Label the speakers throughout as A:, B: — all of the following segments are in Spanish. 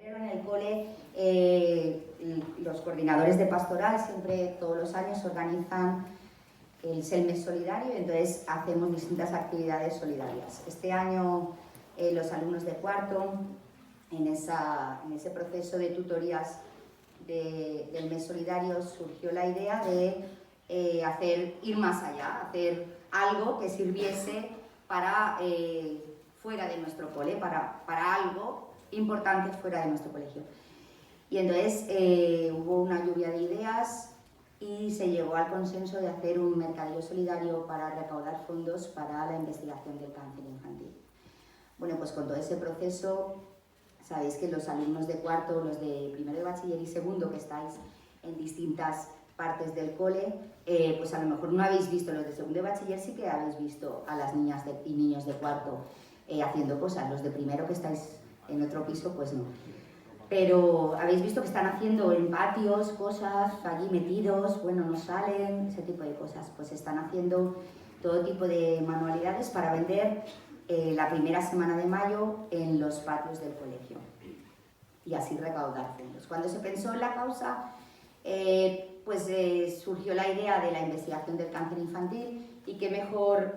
A: En el cole, los coordinadores de pastoral siempre, todos los años, organizan el mes solidario y entonces hacemos distintas actividades solidarias. Este año los alumnos de cuarto, en ese proceso de tutorías del mes solidario, surgió la idea de ir más allá, hacer algo que sirviese para fuera de nuestro cole, para algo importante fuera de nuestro colegio. Y entonces hubo una lluvia de ideas y se llegó al consenso de hacer un mercadillo solidario para recaudar fondos para la investigación del cáncer infantil. Bueno, pues con todo ese proceso, sabéis que los alumnos de cuarto, los de primero de bachiller y segundo, que estáis en distintas partes del cole, pues a lo mejor no habéis visto, los de segundo de bachiller sí que habéis visto a las niñas y niños de cuarto haciendo cosas, los de primero que estáis en otro piso, pues no. Pero habéis visto que están haciendo en patios cosas, allí metidos, bueno, no salen, ese tipo de cosas. Pues están haciendo todo tipo de manualidades para vender la primera semana de mayo en los patios del colegio y así recaudar fondos. Cuando se pensó en la causa, surgió la idea de la investigación del cáncer infantil y qué mejor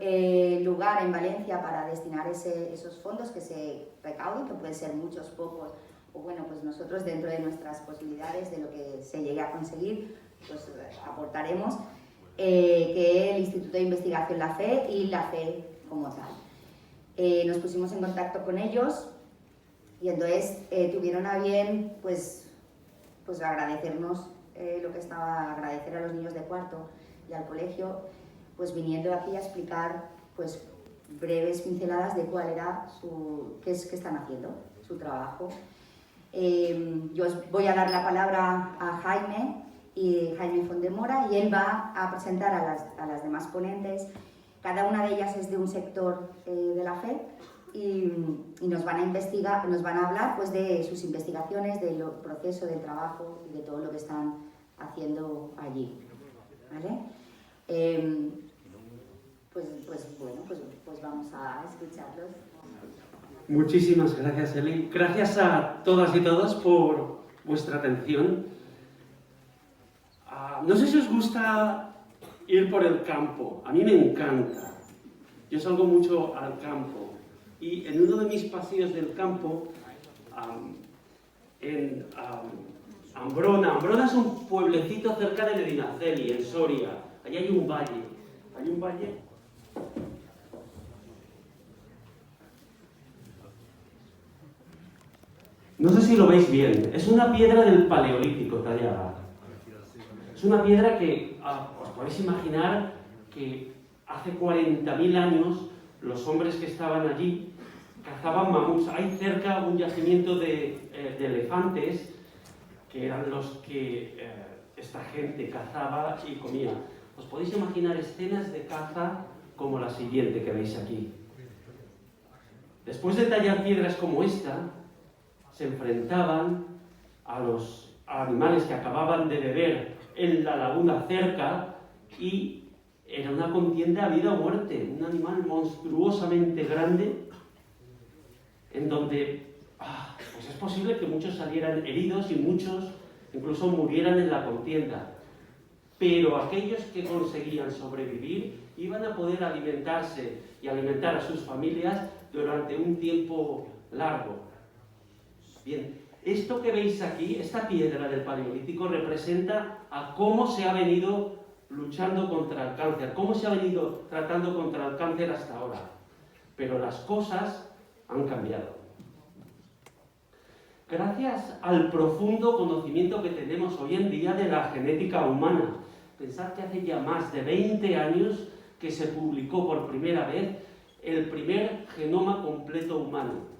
A: lugar en Valencia para destinar esos fondos que se recauden, que pueden ser muchos, pocos, o bueno, pues nosotros dentro de nuestras posibilidades, de lo que se llegue a conseguir, pues aportaremos, que el Instituto de Investigación La Fe y La Fe como tal. Nos pusimos en contacto con ellos y entonces tuvieron a bien pues agradecernos agradecer a los niños de cuarto y al colegio, pues viniendo aquí a explicar pues breves pinceladas de cuál era qué están haciendo, su trabajo. Yo os voy a dar la palabra a Jaime Fondemora y él va a presentar a las demás ponentes. Cada una de ellas es de un sector de la fe y nos van a hablar pues de sus investigaciones, del proceso del trabajo y de todo lo que están haciendo allí, ¿vale? Pues vamos a escucharlos.
B: Muchísimas gracias, Eli. Gracias a todas y todos por vuestra atención. No sé si os gusta ir por el campo. A mí me encanta. Yo salgo mucho al campo. Y en uno de mis paseos del campo, en Ambrona. Ambrona es un pueblecito cerca de Medinaceli, en Soria. Allí hay un valle. Hay un valle. No sé si lo veis bien. Es una piedra del Paleolítico tallada. Es una piedra que os podéis imaginar que hace 40.000 años los hombres que estaban allí cazaban mamuts. Hay cerca un yacimiento de elefantes que eran los que esta gente cazaba y comía. Os podéis imaginar escenas de caza como la siguiente que veis aquí. Después de tallar piedras como esta, se enfrentaban a los animales que acababan de beber en la laguna cerca y era una contienda a vida o muerte, un animal monstruosamente grande en donde pues es posible que muchos salieran heridos y muchos incluso murieran en la contienda. Pero aquellos que conseguían sobrevivir iban a poder alimentarse y alimentar a sus familias durante un tiempo largo. Bien, esto que veis aquí, esta piedra del Paleolítico, representa a cómo se ha venido luchando contra el cáncer, cómo se ha venido tratando contra el cáncer hasta ahora. Pero las cosas han cambiado. Gracias al profundo conocimiento que tenemos hoy en día de la genética humana. Pensad que hace ya más de 20 años que se publicó por primera vez el primer genoma completo humano.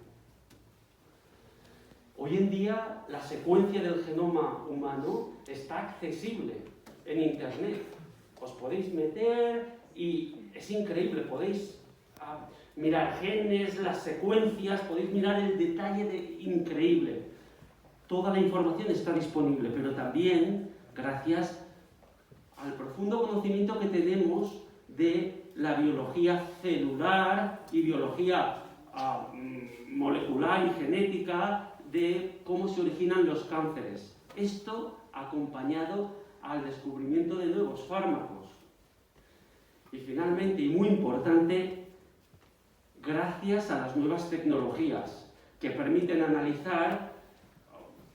B: Hoy en día la secuencia del genoma humano está accesible en Internet. Os podéis meter y es increíble, podéis mirar genes, las secuencias, podéis mirar el detalle increíble. Toda la información está disponible, pero también gracias al profundo conocimiento que tenemos de la biología celular y biología molecular y genética de cómo se originan los cánceres. Esto acompañado al descubrimiento de nuevos fármacos. Y finalmente, y muy importante, gracias a las nuevas tecnologías que permiten analizar,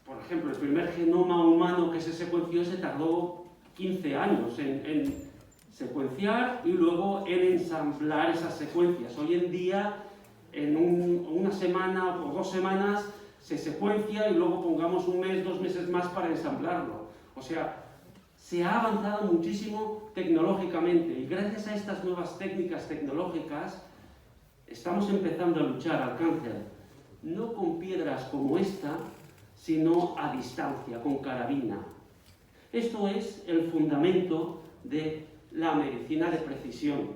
B: por ejemplo, el primer genoma humano que se secuenció se tardó 15 años en secuenciar y luego en ensamblar esas secuencias. Hoy en día, en una semana o 2 semanas, se secuencia y luego pongamos 1 mes, 2 meses más para ensamblarlo. O sea, se ha avanzado muchísimo tecnológicamente y gracias a estas nuevas técnicas tecnológicas estamos empezando a luchar al cáncer, no con piedras como esta, sino a distancia, con carabina. Esto es el fundamento de la medicina de precisión.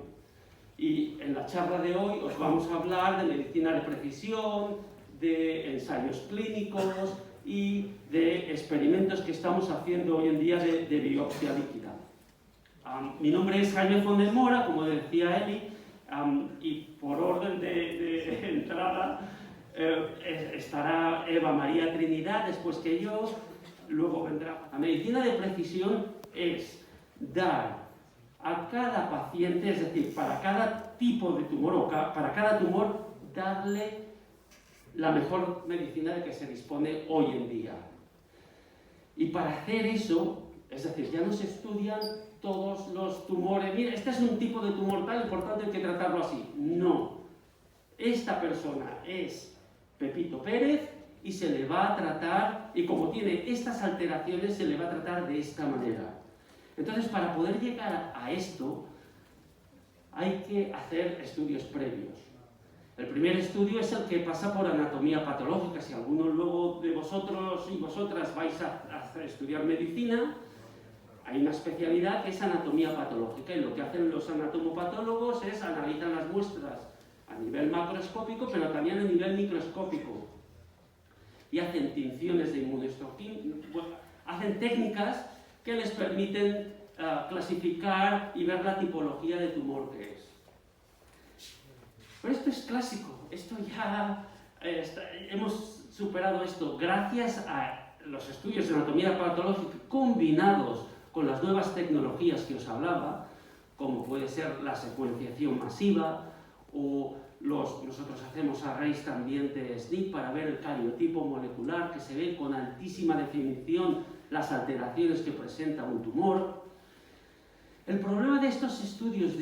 B: Y en la charla de hoy os vamos a hablar de medicina de precisión, de ensayos clínicos y de experimentos que estamos haciendo hoy en día de biopsia líquida. Mi nombre es Jaime Font del Mora, como decía Eli, y por orden de entrada estará Eva María Trinidad después que yo, luego vendrá. La medicina de precisión es dar a cada paciente, es decir, para cada tipo de tumor o para cada tumor, darle la mejor medicina de que se dispone hoy en día. Y para hacer eso, es decir, ya no se estudian todos los tumores. Mira, este es un tipo de tumor tal, importante, hay que tratarlo así. No. Esta persona es Pepito Pérez y se le va a tratar, y como tiene estas alteraciones, se le va a tratar de esta manera. Entonces, para poder llegar a esto, hay que hacer estudios previos. El primer estudio es el que pasa por anatomía patológica. Si alguno luego de vosotros y vosotras vais a estudiar medicina, hay una especialidad que es anatomía patológica, y lo que hacen los anatomopatólogos es analizar las muestras a nivel macroscópico, pero también a nivel microscópico. Y hacen tinciones de inmunohistoquímica, hacen técnicas que les permiten clasificar y ver la tipología de tumor que es. Pero esto es clásico, esto ya hemos superado esto. Gracias a los estudios de anatomía patológica combinados con las nuevas tecnologías que os hablaba, como puede ser la secuenciación masiva, o nosotros hacemos arrays también de SNP para ver el cariotipo molecular, que se ve con altísima definición las alteraciones que presenta un tumor. El problema de estos estudios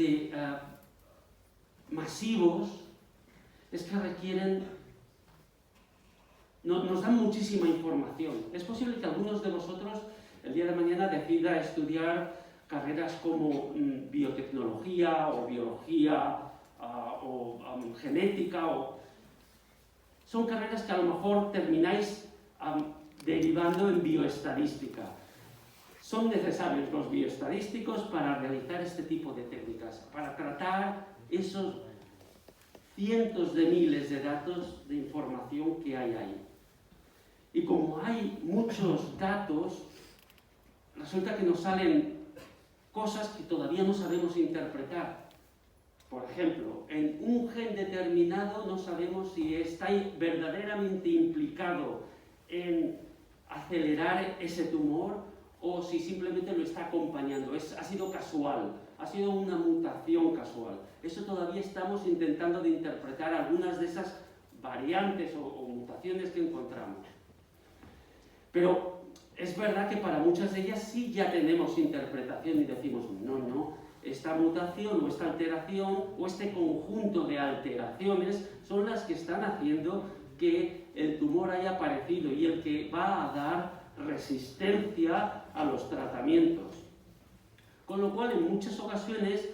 B: masivos es que nos dan muchísima información. Es posible que algunos de vosotros el día de mañana decida estudiar carreras como biotecnología o biología o genética. Son carreras que a lo mejor termináis derivando en bioestadística. Son necesarios los bioestadísticos para realizar este tipo de técnicas, para tratar esos cientos de miles de datos de información que hay ahí. Y como hay muchos datos, resulta que nos salen cosas que todavía no sabemos interpretar. Por ejemplo, en un gen determinado no sabemos si está verdaderamente implicado en acelerar ese tumor o si simplemente lo está acompañando. Ha sido casual, ha sido una mutación casual. Eso todavía estamos intentando de interpretar algunas de esas variantes o mutaciones que encontramos. Pero es verdad que para muchas de ellas sí ya tenemos interpretación y decimos, no, esta mutación o esta alteración o este conjunto de alteraciones son las que están haciendo que el tumor haya aparecido y el que va a dar resistencia a los tratamientos. Con lo cual, en muchas ocasiones,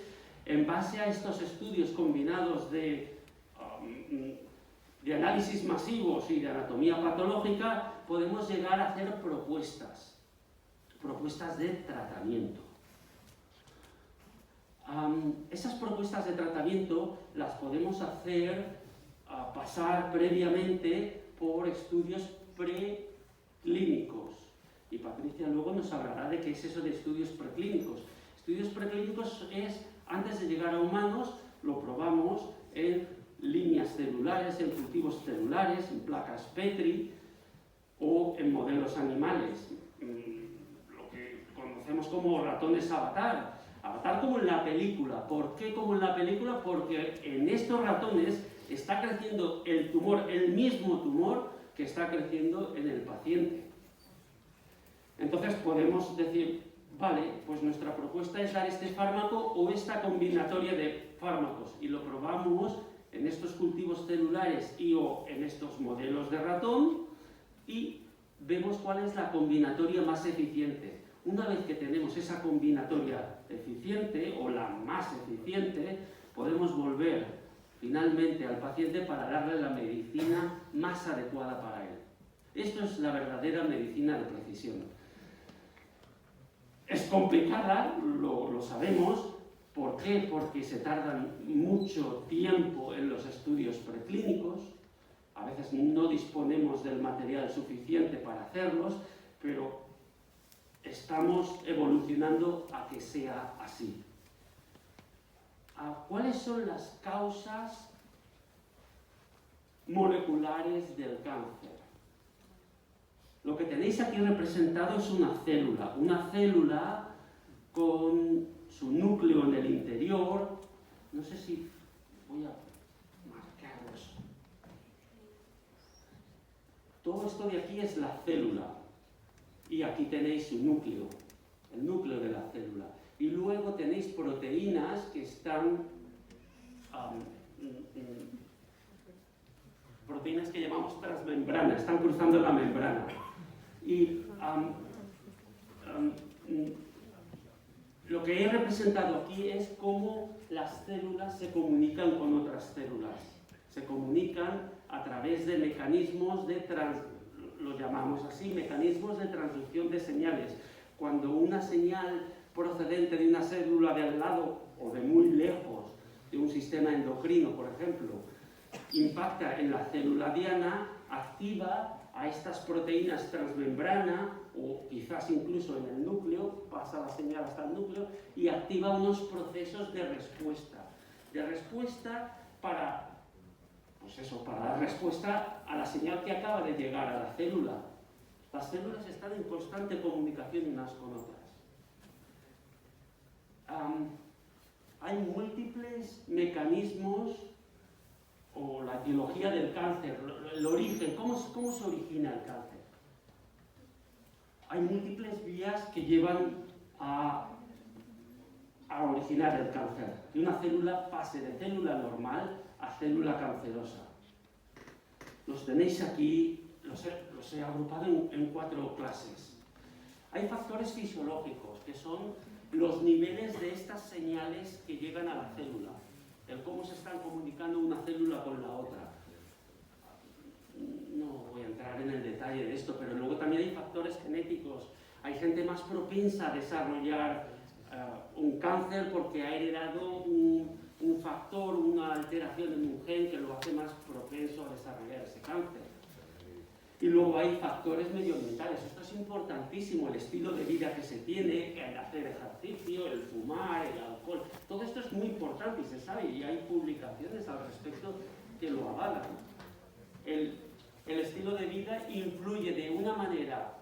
B: en base a estos estudios combinados de análisis masivos y de anatomía patológica, podemos llegar a hacer propuestas de tratamiento. Esas propuestas de tratamiento las podemos hacer pasar previamente por estudios preclínicos. Y Patricia luego nos hablará de qué es eso de estudios preclínicos. Estudios preclínicos es, antes de llegar a humanos, lo probamos en líneas celulares, en cultivos celulares, en placas Petri, o en modelos animales, lo que conocemos como ratones avatar. Avatar como en la película. ¿Por qué como en la película? Porque en estos ratones está creciendo el tumor, el mismo tumor que está creciendo en el paciente. Entonces podemos decir, vale, pues nuestra propuesta es dar este fármaco o esta combinatoria de fármacos y lo probamos en estos cultivos celulares y o en estos modelos de ratón y vemos cuál es la combinatoria más eficiente. Una vez que tenemos esa combinatoria eficiente o la más eficiente, podemos volver finalmente al paciente para darle la medicina más adecuada para él. Esto es la verdadera medicina de precisión. Es complicada, lo sabemos. ¿Por qué? Porque se tardan mucho tiempo en los estudios preclínicos. A veces no disponemos del material suficiente para hacerlos, pero estamos evolucionando a que sea así. ¿Cuáles son las causas moleculares del cáncer? Lo que tenéis aquí representado es una célula con su núcleo en el interior. No sé si voy a marcaros. Todo esto de aquí es la célula. Y aquí tenéis su núcleo, el núcleo de la célula. Y luego tenéis proteínas que están, proteínas que llamamos transmembrana, están cruzando la membrana. Y lo que he representado aquí es cómo las células se comunican con otras células. Se comunican a través de mecanismos de lo llamamos así, mecanismos de transducción de señales. Cuando una señal procedente de una célula de al lado o de muy lejos de un sistema endocrino, por ejemplo, impacta en la célula diana, activa a estas proteínas transmembrana o quizás incluso en el núcleo, pasa la señal hasta el núcleo y activa unos procesos de respuesta para dar respuesta a la señal que acaba de llegar a la célula. Las células están en constante comunicación unas con otras. Hay múltiples mecanismos o la etiología del cáncer, el origen, ¿cómo se origina el cáncer? Hay múltiples vías que llevan a originar el cáncer. Que una célula pase de célula normal a célula cancerosa. Los tenéis aquí, los he agrupado en 4 clases. Hay factores fisiológicos, que son los niveles de estas señales que llegan a la célula, el cómo se están comunicando una célula con la otra. No voy a entrar en el detalle de esto, pero luego también hay factores genéticos. Hay gente más propensa a desarrollar un cáncer porque ha heredado un factor, una alteración en un gen que lo hace más propenso a desarrollar ese cáncer. Y luego hay factores medioambientales. Esto es importantísimo, el estilo de vida que se tiene, el hacer ejercicio, el fumar, el alcohol. Todo esto es muy importante y se sabe, y hay publicaciones al respecto que lo avalan. El estilo de vida influye de una manera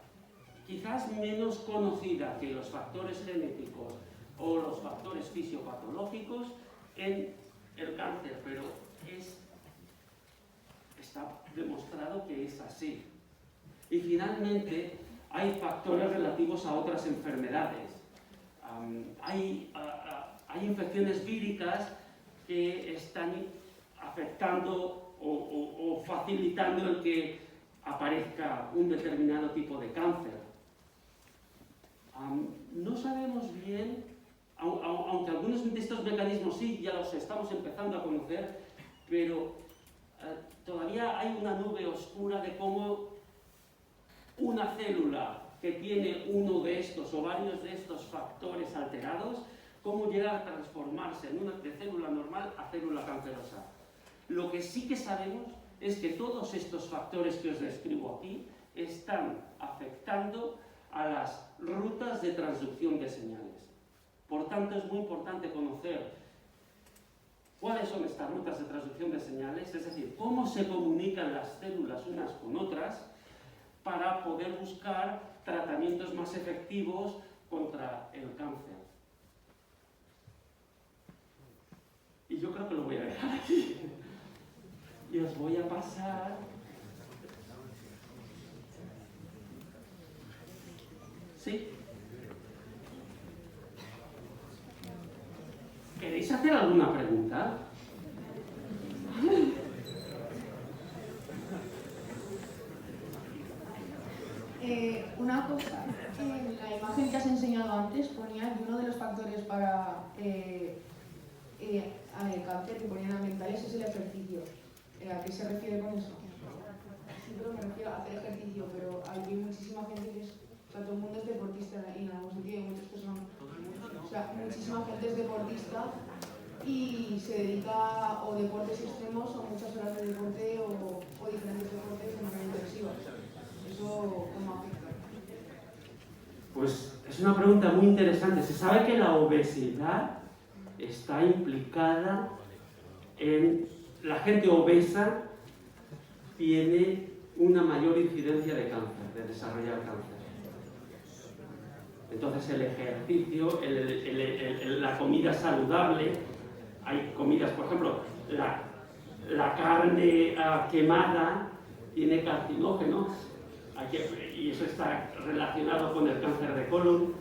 B: quizás menos conocida que los factores genéticos o los factores fisiopatológicos en el cáncer, pero está demostrado que es así. Y finalmente hay factores relativos a otras enfermedades. Hay infecciones víricas que están afectando o facilitando el que aparezca un determinado tipo de cáncer. No sabemos bien, aunque algunos de estos mecanismos sí, ya los estamos empezando a conocer, pero todavía hay una nube oscura de cómo una célula que tiene uno de estos o varios de estos factores alterados, cómo llega a transformarse de célula normal a célula cancerosa. Lo que sí que sabemos es que todos estos factores que os describo aquí están afectando a las rutas de transducción de señales. Por tanto, es muy importante conocer cuáles son estas rutas de transducción de señales, es decir, cómo se comunican las células unas con otras, para poder buscar tratamientos más efectivos contra el cáncer. Y yo creo que lo voy a dejar aquí. Y os voy a pasar... ¿Sí? ¿Queréis hacer alguna pregunta?
C: Una cosa, en la imagen que has enseñado antes ponía que uno de los factores para cáncer que ponían ambientales es el ejercicio. ¿A qué se refiere con eso? Sí, pero me refiero a hacer ejercicio, pero hay muchísima gente que es, o sea, todo el mundo es deportista en algún sentido, hay muchas personas, o sea, muchísima gente es deportista y se dedica o deportes extremos o muchas horas de deporte o diferentes deportes de manera intensiva. ¿Eso cómo afecta?
B: Pues es una pregunta muy interesante. Se sabe que la obesidad está implicada en... La gente obesa tiene una mayor incidencia de cáncer, de desarrollar cáncer. Entonces el ejercicio, la comida saludable, hay comidas, por ejemplo, la carne quemada tiene carcinógenos, y eso está relacionado con el cáncer de colon.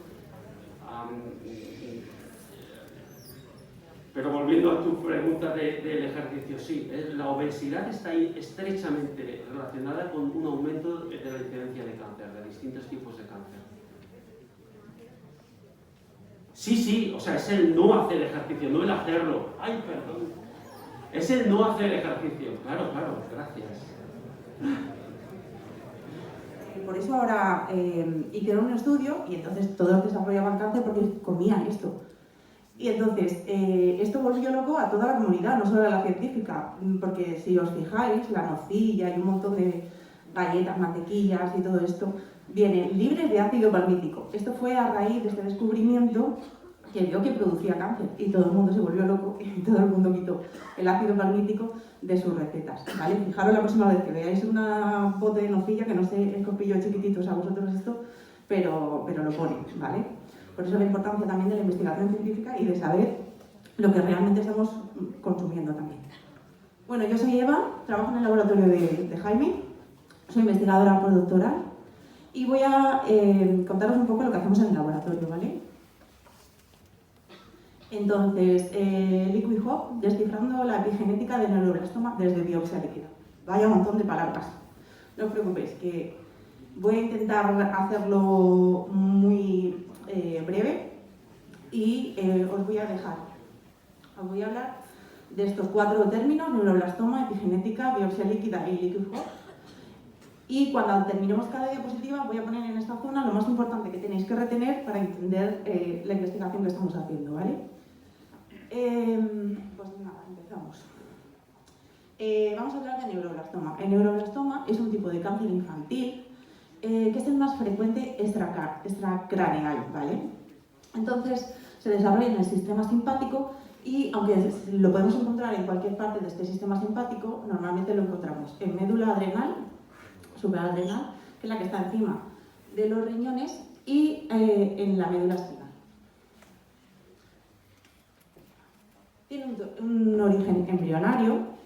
B: Pero volviendo a tu pregunta del ejercicio, sí, la obesidad está estrechamente relacionada con un aumento de la incidencia de cáncer, de distintos tipos de cáncer. Sí, o sea, es el no hacer ejercicio, no el hacerlo. Ay, perdón. Es el no hacer ejercicio. Claro, gracias.
D: Por eso ahora hicieron un estudio y entonces todos desarrollaban cáncer porque comían esto. Y entonces, esto volvió loco a toda la comunidad, no solo a la científica, porque si os fijáis, la nocilla y un montón de galletas, mantequillas y todo esto, vienen libres de ácido palmítico. Esto fue a raíz de este descubrimiento que vio que producía cáncer y todo el mundo se volvió loco y todo el mundo quitó el ácido palmítico de sus recetas, ¿vale? Fijaros la próxima vez que veáis una bote de nocilla, que no sé, el copillo chiquititos a vosotros esto, pero lo ponen, ¿vale? Por eso la importancia también de la investigación científica y de saber lo que realmente estamos consumiendo también. Bueno, yo soy Eva, trabajo en el laboratorio de Jaime, soy investigadora postdoctoral y voy a contaros un poco lo que hacemos en el laboratorio, ¿vale? Entonces, Liquid Hope, descifrando la epigenética del neuroblastoma desde biopsia líquida. Vaya un montón de palabras. No os preocupéis, que voy a intentar hacerlo muy breve y os voy a hablar de estos 4 términos: neuroblastoma, epigenética, biopsia líquida y Liquid Hope. Y cuando terminemos cada diapositiva voy a poner en esta zona lo más importante que tenéis que retener para entender la investigación que estamos haciendo, ¿vale? Pues nada, empezamos. Vamos a hablar de neuroblastoma. El neuroblastoma es un tipo de cáncer infantil que es el más frecuente extracraneal, ¿vale? Entonces se desarrolla en el sistema simpático y aunque lo podemos encontrar en cualquier parte de este sistema simpático, normalmente lo encontramos en médula adrenal, suprarrenal, que es la que está encima de los riñones, y en la médula espinal. Tiene un origen embrionario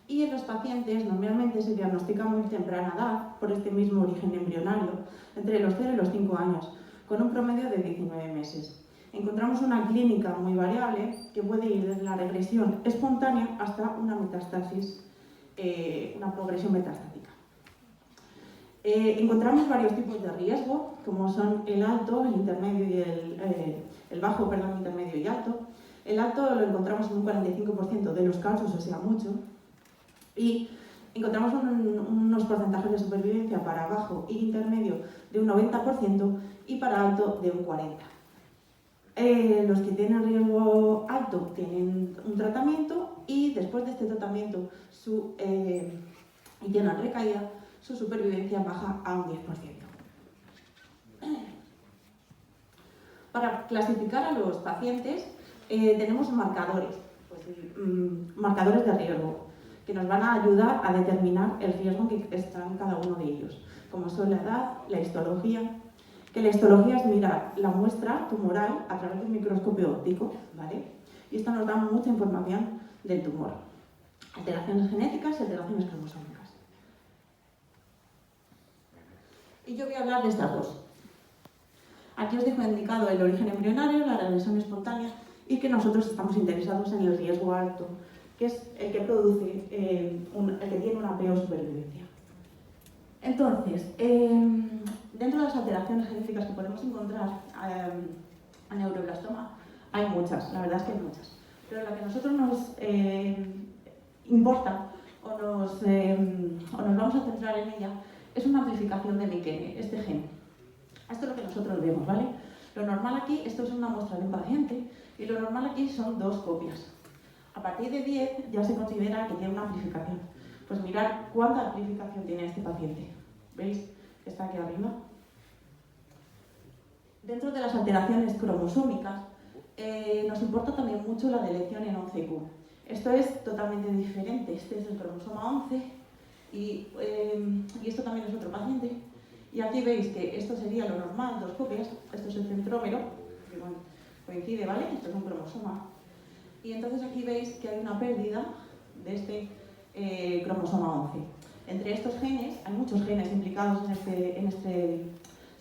D: y en los pacientes normalmente se diagnostica a muy temprana edad por este mismo origen embrionario, entre los 0 y los 5 años, con un promedio de 19 meses. Encontramos una clínica muy variable que puede ir desde la regresión espontánea hasta una metástasis, una progresión metastática. Encontramos varios tipos de riesgo, como son el alto, el intermedio y el bajo, intermedio y alto. El alto lo encontramos en un 45% de los casos, o sea, mucho. Y encontramos unos porcentajes de supervivencia para bajo e intermedio de un 90% y para alto de un 40%. Los que tienen riesgo alto tienen un tratamiento y después de este tratamiento y tienen recaída, su supervivencia baja a un 10%. Para clasificar a los pacientes tenemos marcadores, marcadores de riesgo, que nos van a ayudar a determinar el riesgo que está en cada uno de ellos, como son la edad, la histología, que la histología es mirar la muestra tumoral a través de un microscopio óptico, ¿vale? Y esto nos da mucha información del tumor. Alteraciones genéticas y alteraciones cromosómicas. Y yo voy a hablar de estas dos. Aquí os dejo indicado el origen embrionario, la regresión espontánea y que nosotros estamos interesados en el riesgo alto, que es el que produce, el que tiene una peor supervivencia. Entonces, dentro de las alteraciones genéticas que podemos encontrar en neuroblastoma, hay muchas, la verdad es que hay muchas. Pero la que a nosotros nos importa o nos vamos a centrar en ella es una amplificación de Mykene, este gen. Esto es lo que nosotros vemos, ¿vale? Lo normal aquí, esto es una muestra de un paciente, y lo normal aquí son 2 copias. A partir de 10 ya se considera que tiene una amplificación. Pues mirad cuánta amplificación tiene este paciente. ¿Veis? Está aquí arriba. Dentro de las alteraciones cromosómicas, nos importa también mucho la deleción en 11q. Esto es totalmente diferente. Este es el cromosoma 11 y esto también es otro paciente. Y aquí veis que esto sería lo normal, 2 copias. Esto es el centrómero, que bueno, coincide, ¿vale? Esto es un cromosoma. Y entonces aquí veis que hay una pérdida de este cromosoma 11. Entre estos genes, hay muchos genes implicados en este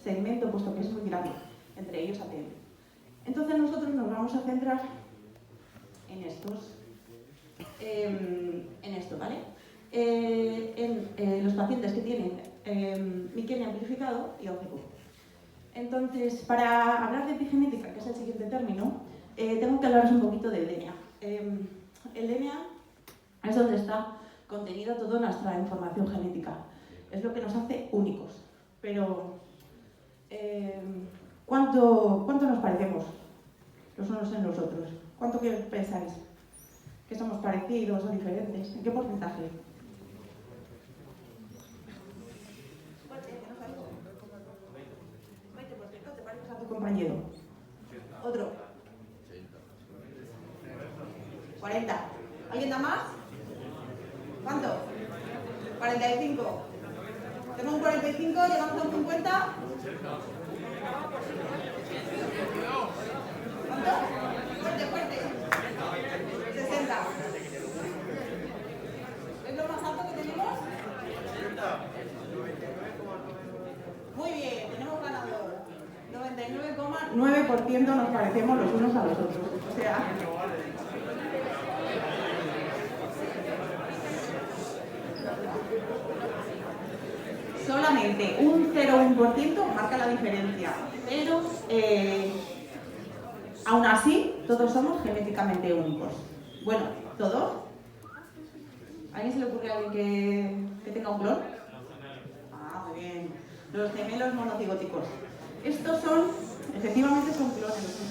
D: segmento, puesto que es muy grande, entre ellos ATM. Entonces nosotros nos vamos a centrar en esto, ¿vale? En los pacientes que tienen Mykene amplificado y 11q. Entonces, para hablar de epigenética, que es el siguiente término, tengo que hablaros un poquito del DNA. El DNA es donde está contenida toda nuestra información genética. Es lo que nos hace únicos. Pero, ¿cuánto nos parecemos los unos en los otros? ¿Cuánto que pensáis? ¿Que somos parecidos o diferentes? ¿En qué porcentaje? ¿Te pareces a tu compañero? ¿Otro? 40. ¿Alguien da más? ¿Cuánto? 45. Tengo un 45, llegamos a un 50. ¿Cuánto? Fuerte, fuerte. 60. ¿Es lo más alto que tenemos? Muy bien, tenemos ganador. 99,9% nos parecemos los unos a los otros. O sea... Solamente un 0,1% marca la diferencia, pero aún así todos somos genéticamente únicos. Bueno, ¿todos? ¿A alguien se le ocurre a alguien que tenga un clon? Ah, muy bien. Los gemelos monocigóticos. Estos efectivamente son clones.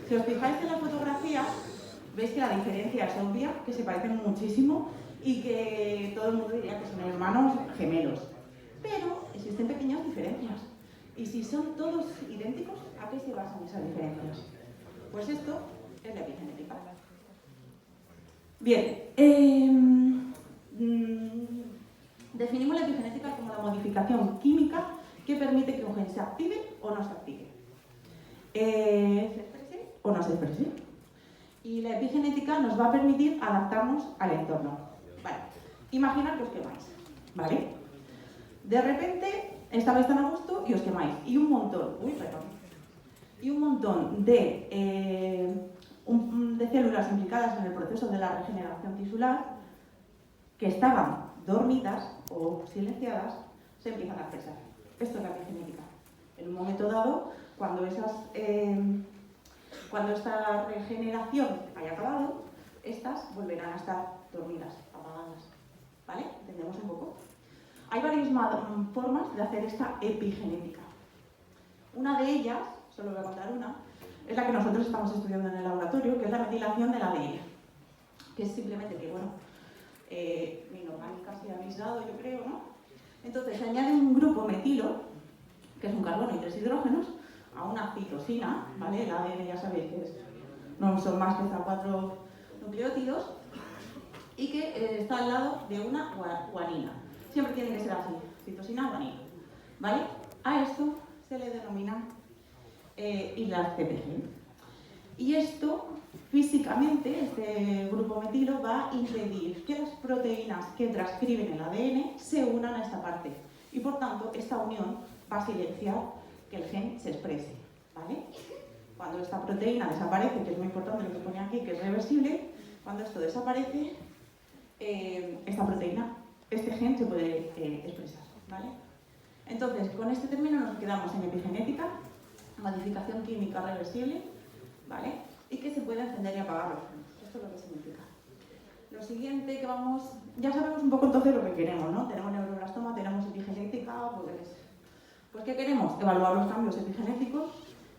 D: Si os fijáis en la fotografía, veis que la diferencia es obvia, que se parecen muchísimo y que todo el mundo diría que son hermanos gemelos. Pero existen pequeñas diferencias. Y si son todos idénticos, ¿a qué se basan esas diferencias? Pues esto es la epigenética. Bien, definimos la epigenética como la modificación química que permite que un gen se active o no se active. Se exprese o no se exprese. Y la epigenética nos va a permitir adaptarnos al entorno. Vale, imaginad que os quemáis, ¿vale? De repente estabais tan a gusto y os quemáis. Y un montón, de células implicadas en el proceso de la regeneración tisular que estaban dormidas o silenciadas se empiezan a expresar. Esto es la epigenética. En un momento dado, cuando esta regeneración haya acabado, estas volverán a estar dormidas, apagadas. ¿Vale? ¿Entendemos un poco? Hay varias formas de hacer esta epigenética. Una de ellas, solo voy a contar una, es la que nosotros estamos estudiando en el laboratorio, que es la metilación del ADN. Que es simplemente que, bueno, mi inorgánica se ha avisado, yo creo, ¿no? Entonces se añade un grupo metilo, que es un carbono y 3 hidrógenos, a una citosina, ¿vale? El ADN ya sabéis que no son más que 4 nucleótidos. y que está al lado de una guanina. Siempre tiene que ser así, citosina, guanina. ¿Vale? A esto se le denomina islas CPG. Y esto, físicamente, este grupo metilo va a impedir que las proteínas que transcriben el ADN se unan a esta parte. Y por tanto, esta unión va a silenciar que el gen se exprese. ¿Vale? Cuando esta proteína desaparece, que es muy importante lo que pone aquí, que es reversible, cuando esto desaparece, esta proteína, este gen se puede expresar. ¿Vale? Entonces, con este término nos quedamos en epigenética, modificación química reversible, ¿vale? Y que se puede encender y apagar los genes. Esto es lo que significa. Lo siguiente que vamos... Ya sabemos un poco entonces lo que queremos, ¿no? Tenemos neuroblastoma, tenemos epigenética, pues ¿qué queremos? Evaluar los cambios epigenéticos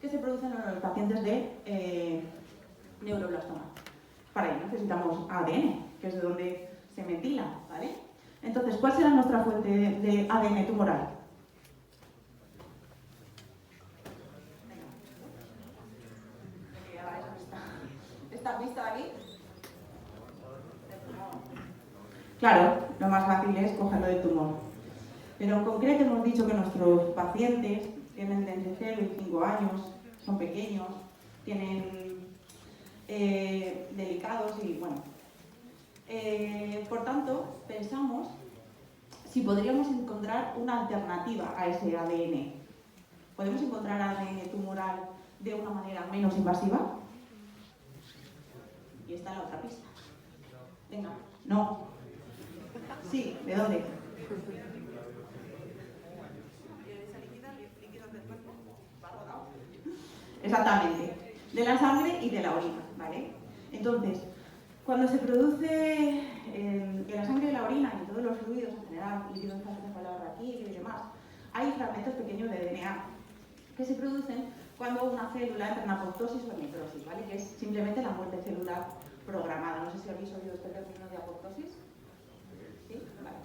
D: que se producen en los pacientes de neuroblastoma. Para ello necesitamos ADN, que es de donde se metila, ¿vale? Entonces, ¿cuál será nuestra fuente de ADN tumoral? ¿Esta vista de aquí? Claro, lo más fácil es cogerlo del tumor. Pero en concreto hemos dicho que nuestros pacientes tienen entre 0 y 5 años, son pequeños, tienen delicados y bueno. Por tanto, pensamos si podríamos encontrar una alternativa a ese ADN. ¿Podemos encontrar ADN tumoral de una manera menos invasiva? Y está la otra pista. Venga, no. Sí, ¿de dónde? Exactamente, de la sangre y de la orina, ¿vale? Entonces, cuando se produce en la sangre y la orina y en todos los fluidos en general, líquidos raquídeo y demás, hay fragmentos pequeños de DNA que se producen cuando una célula entra en apoptosis o en necrosis, ¿vale? Que es simplemente la muerte celular programada. No sé si habéis oído este término de apoptosis. ¿Sí? Vale.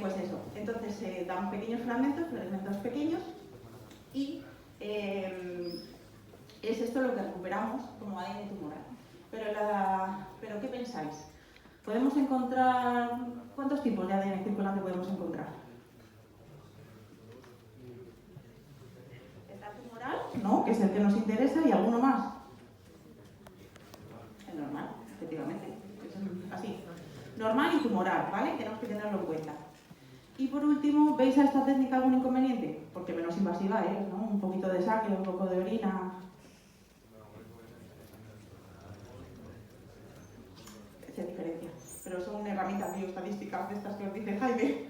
D: Pues eso, entonces se dan pequeños fragmentos pequeños y es esto lo que recuperamos como ADN tumoral. Pero ¿qué pensáis? ¿Podemos encontrar... ¿Cuántos tipos de ADN circulante podemos encontrar? ¿El tumoral? ¿No? Que es el que nos interesa, y alguno más. El normal, efectivamente. Es así. Normal y tumoral, ¿vale? Tenemos que tenerlo en cuenta. Y por último, ¿veis a esta técnica algún inconveniente? Porque menos invasiva es, ¿no? Un poquito de sangre, un poco de orina... Se diferencia, pero son herramientas bioestadísticas de estas que os dice Jaime.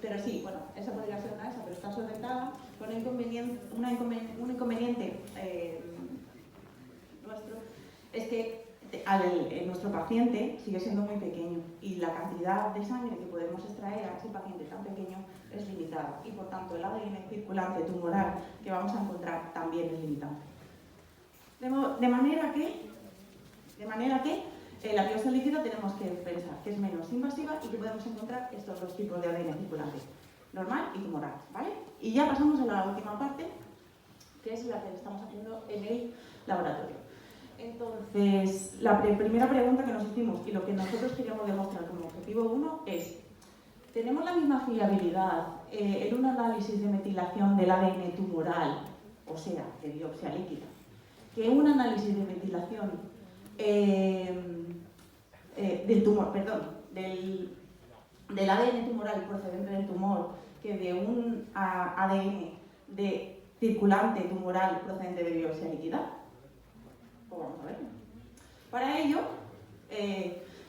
D: Pero sí, bueno, esa podría ser una pero está solventada con un inconveniente nuestro, es que nuestro paciente sigue siendo muy pequeño y la cantidad de sangre que podemos extraer a ese paciente tan pequeño es limitada y por tanto el ADN circulante tumoral que vamos a encontrar también es limitado. De manera que la biopsia líquida tenemos que pensar que es menos invasiva y que podemos encontrar estos dos tipos de ADN circulante, normal y tumoral, ¿vale? Y ya pasamos a la última parte, que es la que estamos haciendo en el laboratorio. Entonces, la primera pregunta que nos hicimos y lo que nosotros queríamos demostrar como objetivo 1 es: ¿tenemos la misma fiabilidad en un análisis de metilación del ADN tumoral, o sea, de biopsia líquida, que un análisis de metilación del ADN tumoral procedente del tumor, que de un ADN de circulante tumoral procedente de biopsia líquida? Pues vamos a ver. Para ello,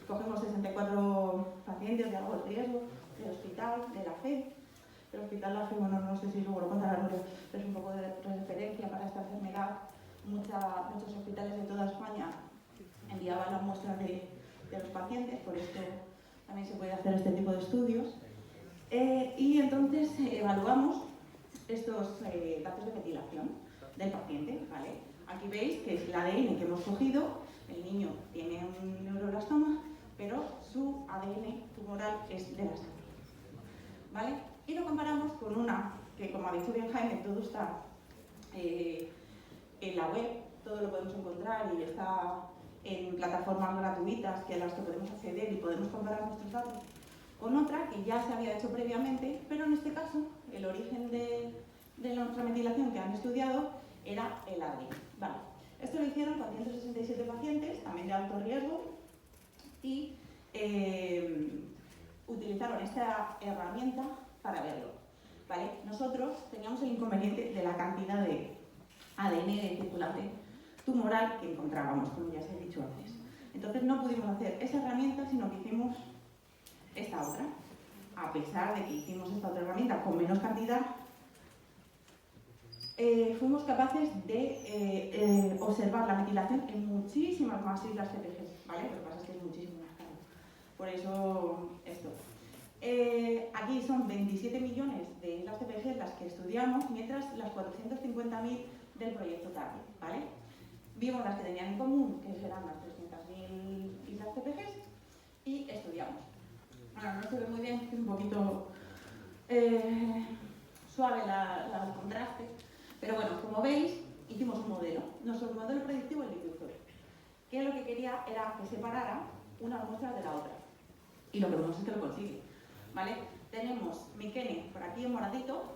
D: cogemos 64 pacientes de algo de riesgo del hospital, de la FE. El hospital La FE, bueno, no sé si luego lo contará Nuria, pero es un poco de referencia para esta enfermedad. Muchos hospitales de toda España enviaban las muestras de los pacientes, por esto también se puede hacer este tipo de estudios. Y entonces evaluamos estos datos de metilación del paciente, ¿vale? Aquí veis que es el ADN que hemos cogido, el niño tiene un neuroblastoma, pero su ADN tumoral es de la sangre, ¿vale? Y lo comparamos con una que, como ha dicho bien Jaime, todo está en la web, todo lo podemos encontrar y está en plataformas gratuitas que a las que podemos acceder y podemos comparar nuestros datos, con otra que ya se había hecho previamente, pero en este caso el origen de nuestra metilación que han estudiado era el ADN. Vale. Esto lo hicieron con 167 pacientes, también de alto riesgo, y utilizaron esta herramienta para verlo. ¿Vale? Nosotros teníamos el inconveniente de la cantidad de ADN de circulante tumoral que encontrábamos, como ya os he dicho antes. Entonces no pudimos hacer esa herramienta, sino que hicimos esta otra. A pesar de que hicimos esta otra herramienta con menos cantidad, fuimos capaces de observar la metilación en muchísimas más islas CPG, ¿vale? Lo que pasa es que es muchísimo más caro. Por eso esto. Aquí son 27 millones de islas CPG las que estudiamos, mientras las 450.000 del proyecto Target, ¿vale? Vimos las que tenían en común, que serán las 300.000 islas CPG, y estudiamos. Bueno, no se ve muy bien, es un poquito suave el contraste, pero bueno, como veis, hicimos un modelo. Nuestro modelo predictivo es LiquidHub, que lo que quería era que separara una muestra de la otra. Y lo que vemos es que lo consigue, ¿vale? Tenemos Mycene por aquí en moradito,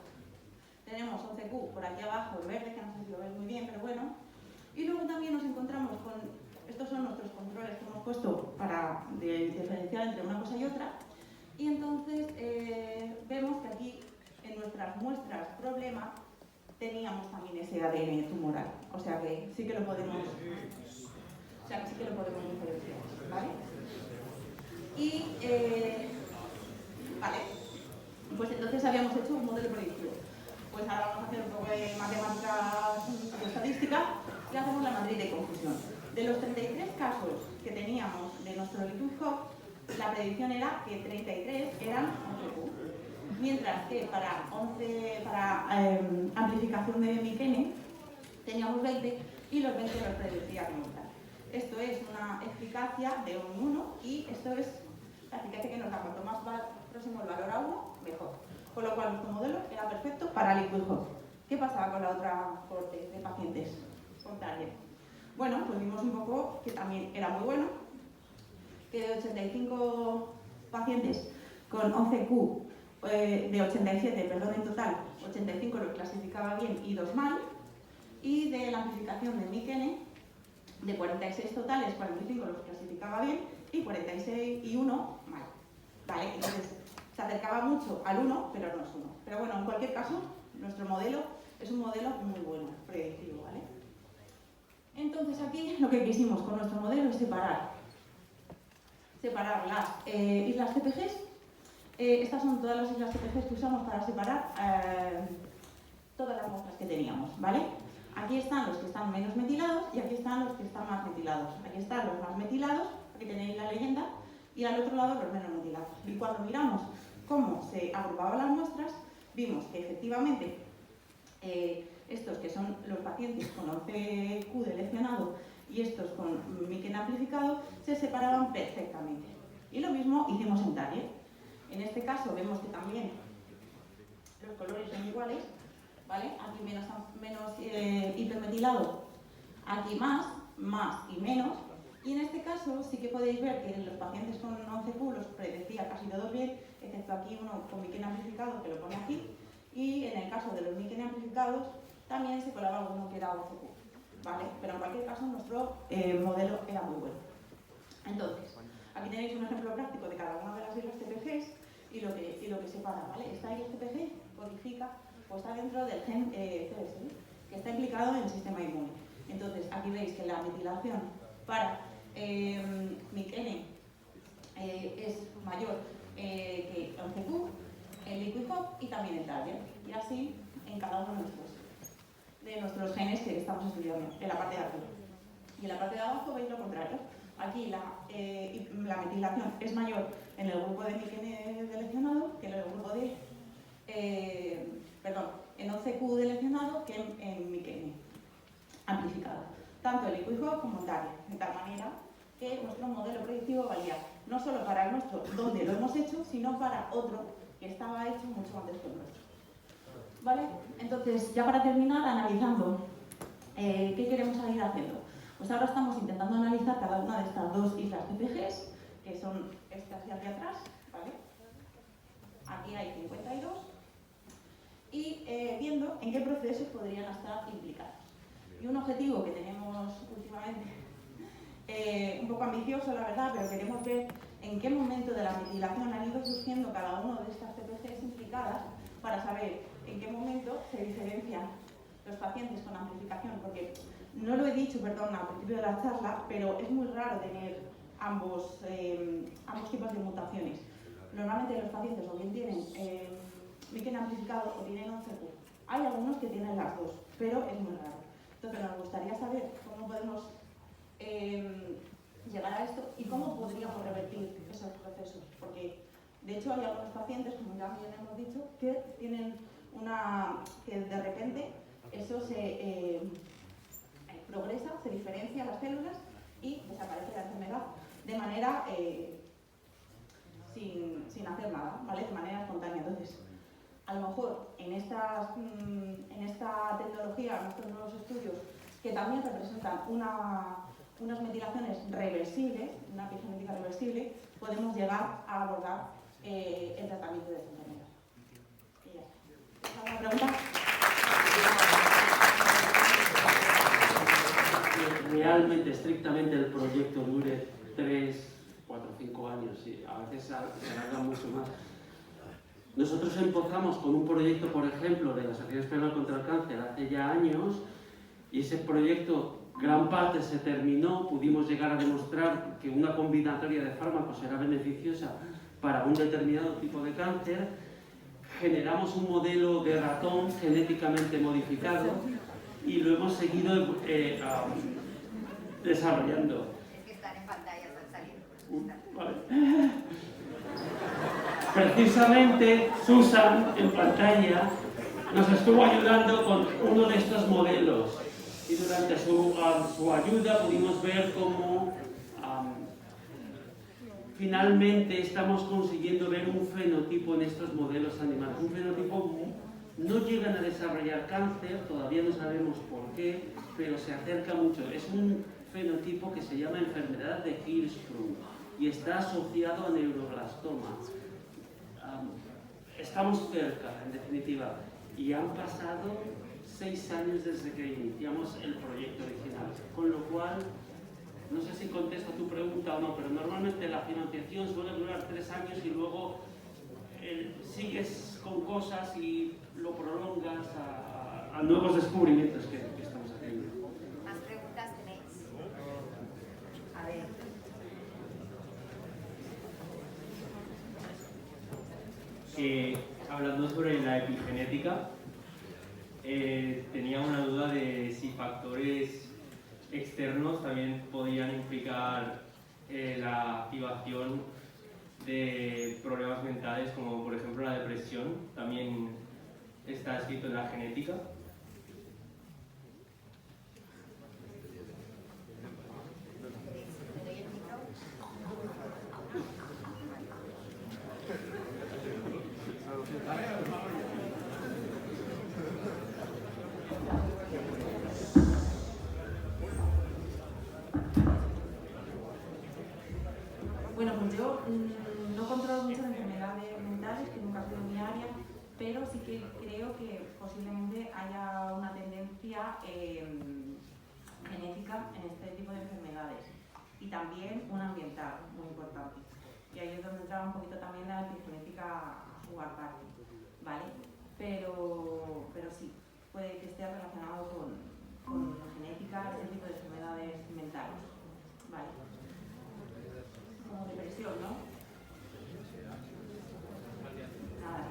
D: tenemos 11Q por aquí abajo en verde, que no sé si lo veis muy bien, pero bueno. Y luego también nos encontramos con, estos son nuestros controles que hemos puesto para diferenciar entre una cosa y otra. Y entonces vemos que aquí en nuestras muestras problema teníamos también ese ADN tumoral, o sea que sí que lo podemos, diferenciar, ¿vale? Y vale, pues entonces habíamos hecho un modelo predictivo. Pues ahora vamos a hacer un poco de matemáticas y estadística y hacemos la matriz de confusión. De los 33 casos que teníamos de nuestro LiquidHub, la predicción era que 33 eran 11Q, mientras que para amplificación de Mycene teníamos 20 y los 20 los predecía como tal. Esto es una eficacia de un 1 y esto es la eficacia que nos da. Cuanto más próximo el valor a 1, mejor. Con lo cual nuestro modelo era perfecto para LiquidHub. ¿Qué pasaba con la otra corte de pacientes con Target? Bueno, pues vimos un poco que también era muy bueno, que de 85 pacientes con 11Q, de 87, perdón, en total, 85 los clasificaba bien y 2 mal, y de la amplificación de Mycene, de 46 totales, 45 los clasificaba bien y 46 y 1 mal. ¿Vale? Entonces, se acercaba mucho al 1, pero no es 1. Pero bueno, en cualquier caso, nuestro modelo es un modelo muy bueno, predictivo, ¿vale? Entonces aquí lo que quisimos con nuestro modelo es separar las islas CPGs. Estas son todas las islas CPGs que usamos para separar todas las muestras que teníamos, ¿vale? Aquí están los que están menos metilados y aquí están los que están más metilados. Aquí están los más metilados, aquí tenéis la leyenda, y al otro lado los menos metilados. Y cuando miramos cómo se agrupaban las muestras, vimos que efectivamente estos que son los pacientes con 11Q deleccionado y estos con Mycene amplificado se separaban perfectamente. Y lo mismo hicimos en Target. En este caso vemos que también los colores son iguales, ¿vale? Aquí menos hipermetilado, aquí más y menos. Y en este caso sí que podéis ver que en los pacientes con 11Q los predecía casi todos bien, excepto aquí uno con Mycene amplificado que lo pone aquí. Y en el caso de los Mycene amplificados también se colaba alguno que era 11Q, ¿vale? Pero en cualquier caso nuestro modelo era muy bueno. Entonces, aquí tenéis un ejemplo práctico de cada una de las islas CPGs y lo que separa, ¿vale? Esta isla CPG codifica, pues está dentro del gen CSL, que está implicado en el sistema inmune. Entonces, aquí veis que la metilación para Mycene es mayor que 11Q, en LiquidHub y también en Target. Y así en cada uno de nuestros genes que estamos estudiando, en la parte de arriba. Y en la parte de abajo veis lo contrario. Aquí la metilación es mayor en el grupo de Mycene deleccionado que en el grupo de, en 11Q deleccionado que en Mycene amplificado. Tanto en LiquidHub como en Target. De tal manera que nuestro modelo predictivo valía no solo para el nuestro, donde lo hemos hecho, sino para otro que estaba hecho mucho antes que el nuestro. ¿Vale? Entonces, ya para terminar, analizando qué queremos seguir haciendo. Pues ahora estamos intentando analizar cada una de estas dos islas TPGs, que son estas de aquí atrás, ¿vale? Aquí hay 52, y viendo en qué procesos podrían estar implicados. Y un objetivo que tenemos últimamente, un poco ambicioso la verdad, pero queremos ver en qué momento de la metilación han ido surgiendo cada una de estas TPGs implicadas para saber en qué momento se diferencian los pacientes con amplificación, porque no lo he dicho, perdón, al principio de la charla, pero es muy raro tener ambos tipos de mutaciones. Normalmente los pacientes o bien tienen MIC amplificado o tienen 11Q. Hay algunos que tienen las dos, pero es muy raro. Entonces nos gustaría saber cómo podemos llegar a esto y cómo podríamos revertir esos procesos, porque de hecho hay algunos pacientes, como ya bien hemos dicho, que tienen que de repente eso se progresa, se diferencia las células y desaparece la enfermedad de manera sin hacer nada, ¿vale? De manera espontánea. Entonces, a lo mejor en esta tecnología, en estos nuevos estudios, que también representan unas metilaciones reversibles, una epigenética reversible, podemos llegar a abordar el tratamiento de esta enfermedad. Y ya está. ¿Alguna pregunta?
B: Realmente, estrictamente, el proyecto dure 3, 4, 5 años y a veces se alarga mucho más. Nosotros empezamos con un proyecto, por ejemplo, de la Asociación Española contra el Cáncer hace ya años, y ese proyecto, gran parte se terminó, pudimos llegar a demostrar que una combinatoria de fármacos era beneficiosa para un determinado tipo de cáncer. Generamos un modelo de ratón genéticamente modificado y lo hemos seguido desarrollando.
A: Es que están en pantalla, están saliendo.
B: Vale. Precisamente Susan en pantalla nos estuvo ayudando con uno de estos modelos y durante su ayuda pudimos ver cómo finalmente estamos consiguiendo ver un fenotipo en estos modelos animales. Un fenotipo, no llegan a desarrollar cáncer, todavía no sabemos por qué, pero se acerca mucho. Es un fenotipo que se llama enfermedad de Hirschsprung y está asociado a neuroblastoma. Estamos cerca, en definitiva, y han pasado 6 años desde que iniciamos el proyecto original, con lo cual, no sé si contesto tu pregunta o no, pero normalmente la financiación suele durar 3 años y luego sigues con cosas y lo prolongas a nuevos descubrimientos que estamos haciendo.
A: ¿Más preguntas tenéis? A ver.
E: Hablando sobre la epigenética, tenía una duda de si factores externos también podían implicar la activación de problemas mentales, como por ejemplo la depresión, también está escrito en la genética.
D: Bueno, pues yo no controlo mucho de enfermedades mentales, que nunca ha sido mi área, pero sí que creo que posiblemente haya una tendencia genética en este tipo de enfermedades y también una ambiental muy importante. Y ahí es donde entra un poquito también la epigenética a jugar parte, ¿vale? Pero sí, puede que esté relacionado con genética, este tipo de enfermedades mentales, ¿vale? Como depresión, ¿no? Nada.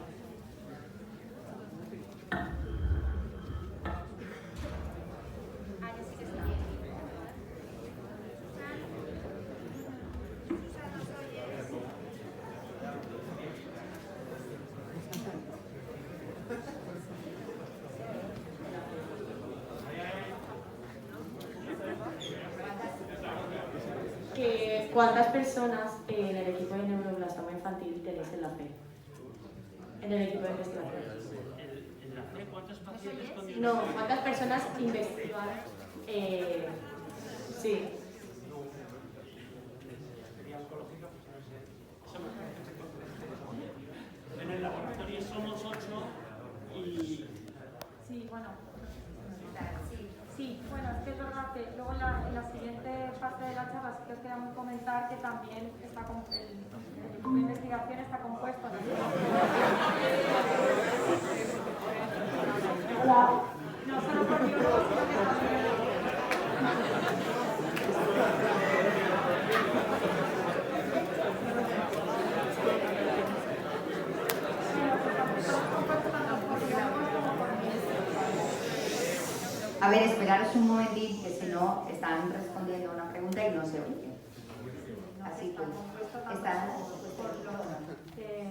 F: ¿Cuántas personas en el equipo de neuroblastoma infantil tenéis en la fe? En el equipo de investigación.
B: ¿En la fe cuántos pacientes con
F: No, ¿cuántas personas investigan Sí.
B: En el laboratorio somos 8 y...
G: Sí, bueno. Sí, bueno, es que es verdad que luego en la siguiente parte de la charla sí que os queremos comentar que también está el equipo de investigación está compuesto.
H: Hola.
G: No solo por biólogos, sino que también...
A: A ver, esperaros un momentín, que si no están respondiendo a una pregunta y no se oye. Así que están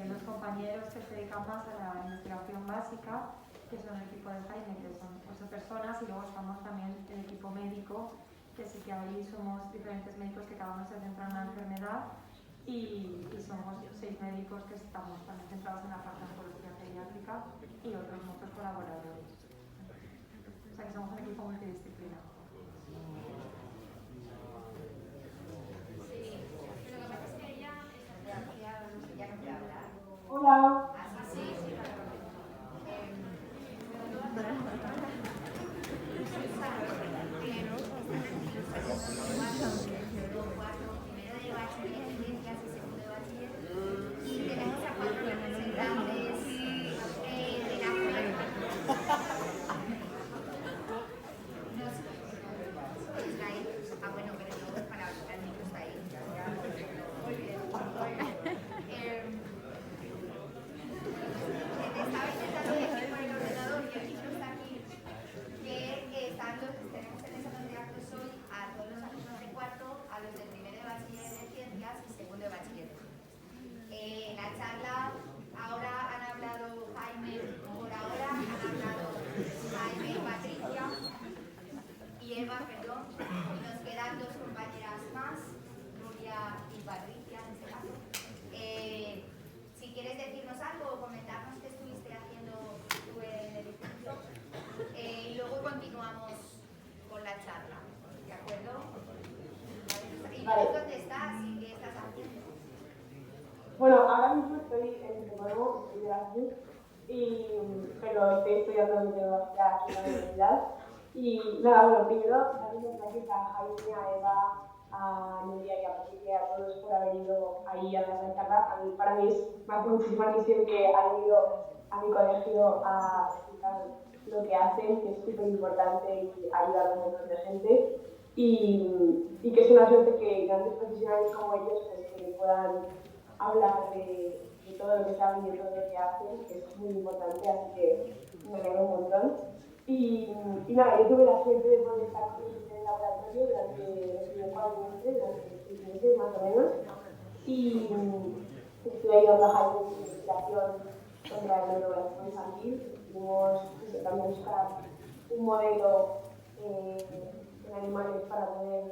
G: los compañeros que se dedican más a la investigación básica, que son el equipo de Jaime, que son 8 personas, y luego estamos también el equipo médico, que sí que ahí somos diferentes médicos que cada uno se centra en una enfermedad, y somos 6 médicos que estamos también centrados en la parte de oncología pediátrica y otros muchos colaboradores. O sea que somos un equipo multidisciplinar.
H: Hola. Bueno, ahora mismo estoy en Temuco, estoy de Erasmus, pero estoy estudiando meteorología aquí en la universidad. Y nada, bueno, primero darles las gracias a Jaime, a Eva, a Nuria y a Patricia, a todos por haber ido ahí a dar la charla. Para mí me hace muchísima ilusión que hayan ido a mi colegio a explicar lo que hacen, que es súper importante y ayudar a un montón de gente. Y que es una suerte que grandes profesionales como ellos pues, que puedan hablar de todo lo que saben y de todo lo que hacen, que es muy importante, así que me alegro un montón. Y nada, yo tuve la suerte de poder estar con ellos en el laboratorio durante los primeros 4 meses, durante 6 meses más o menos, y estuve ayudando a Jaime en su investigación contra el neuroblasoma infantil. Estuvimos intentando buscar un modelo en animales para poder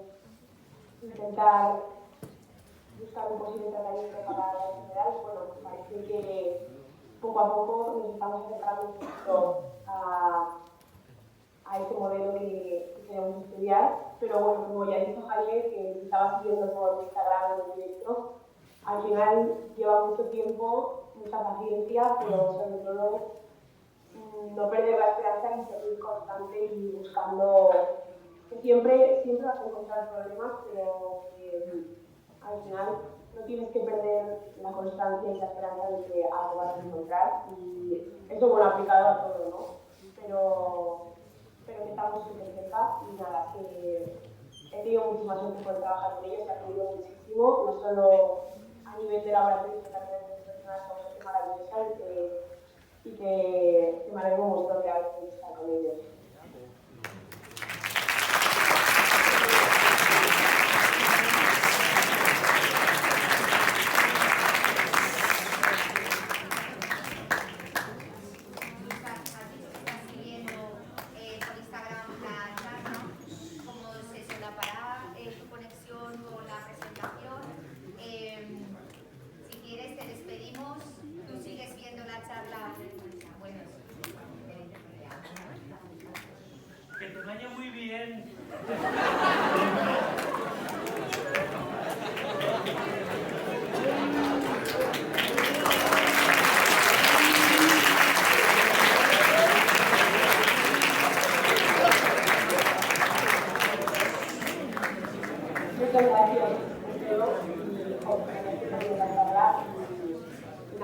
H: intentar buscar un posible tratamiento para la enfermedad. Bueno, parece que poco a poco nos estamos acercando un poquito a ese modelo que queremos estudiar, pero bueno, como ya dijo Javier, que estaba siguiendo por Instagram en directo, al final lleva mucho tiempo, mucha paciencia, pero sobre todo no perder la esperanza y seguir constante y buscando, que siempre vas a encontrar problemas, pero al final no tienes que perder la constancia y la esperanza de que algo vas a encontrar, y eso bueno aplicado a todo, ¿no? Pero que estamos súper cerca y nada, que he tenido muchísima suerte por trabajar con ellos, he aprendido muchísimo, no solo a nivel de laboratorio, sino también a nivel personal, son gente maravillosa y que me alegro un montón de haber podido estar con ellos.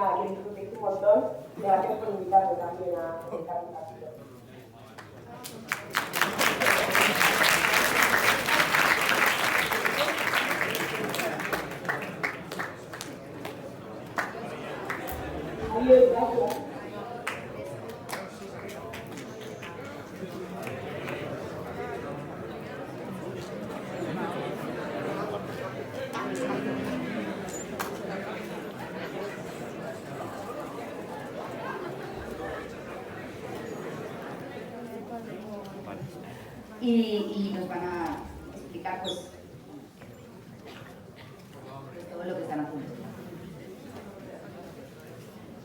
H: nada, que disfrutéis un montón y gracias por invitarme también a comentar un ratito. Adiós, gracias.
A: Y nos van a explicar pues todo lo que están haciendo.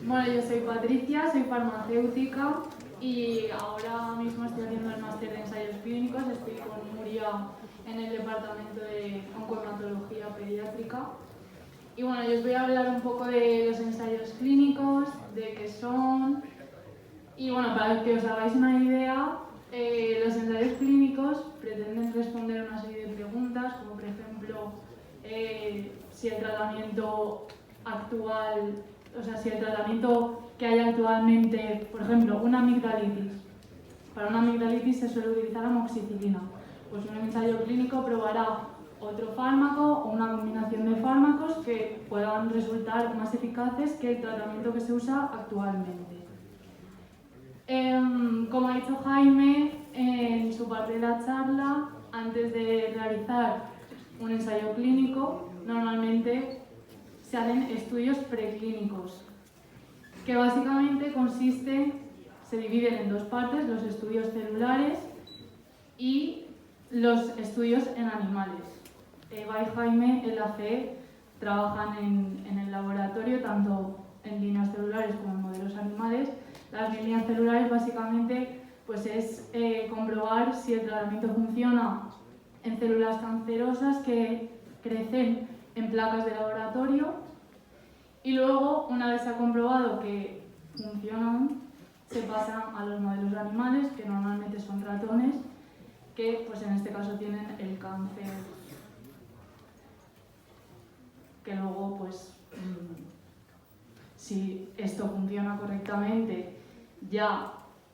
I: Bueno, yo soy Patricia, soy farmacéutica y ahora mismo estoy haciendo el máster de ensayos clínicos. Estoy con Nuria en el departamento de oncohematología pediátrica. Y bueno, yo os voy a hablar un poco de los ensayos clínicos, de qué son. Y bueno, para que os hagáis una idea, los ensayos clínicos pretenden responder una serie de preguntas, como por ejemplo, si el tratamiento actual, o sea, si el tratamiento que hay actualmente, por ejemplo, una amigdalitis. Para una amigdalitis se suele utilizar amoxicilina. Pues un ensayo clínico probará otro fármaco o una combinación de fármacos que puedan resultar más eficaces que el tratamiento que se usa actualmente. Como ha dicho Jaime en su parte de la charla, antes de realizar un ensayo clínico, normalmente se hacen estudios preclínicos, que básicamente se dividen en dos partes, los estudios celulares y los estudios en animales. Eva y Jaime en la CE trabajan en el laboratorio, tanto en líneas celulares como en modelos animales. Las líneas celulares básicamente pues es comprobar si el tratamiento funciona en células cancerosas que crecen en placas de laboratorio, y luego, una vez se ha comprobado que funcionan, se pasan a los modelos animales, que normalmente son ratones, que pues en este caso tienen el cáncer, que luego pues si esto funciona correctamente, ya